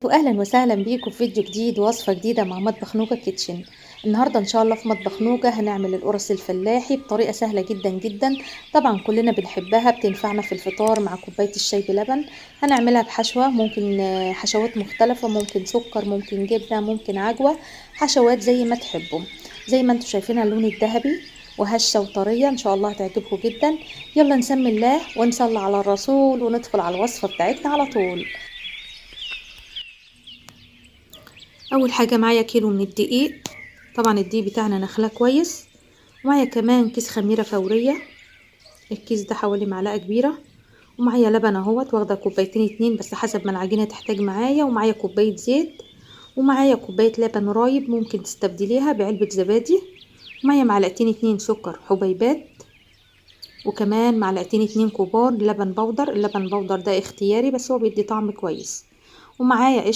واهلا وسهلا بيكم في فيديو جديد ووصفه جديده مع مطبخ نوجة كيتشن. النهارده ان شاء الله في مطبخ نوجة هنعمل القرص الفلاحي بطريقه سهله جدا جدا. طبعا كلنا بنحبها، بتنفعنا في الفطار مع كوبايه الشاي بلبن. هنعملها بحشوه، ممكن حشوات مختلفه، ممكن سكر، ممكن جبنه، ممكن عجوه. حشوات زي ما تحبوا. زي ما انتم شايفينها اللون الذهبي وهشه وطريه، ان شاء الله هتعجبكم جدا. يلا نسمي الله ونصلي على الرسول وندخل على الوصفه بتاعتنا على طول. اول حاجه معايا كيلو من الدقيق. طبعا الدقيق بتاعنا نخلاه كويس. ومعايا كمان كيس خميره فوريه، الكيس ده حوالي معلقه كبيره. ومعايا لبن اهوت، واخده كوبايتين اتنين بس حسب ما العجينه تحتاج معايا. ومعايا كوبايه زيت، ومعايا كوبايه لبن رايب ممكن تستبدليها بعلبه زبادي. ومعايا معلقتين اتنين سكر حبيبات، وكمان معلقتين اتنين كبار لبن بودر. اللبن بودر ده اختياري بس هو بيدي طعم كويس. ومعايا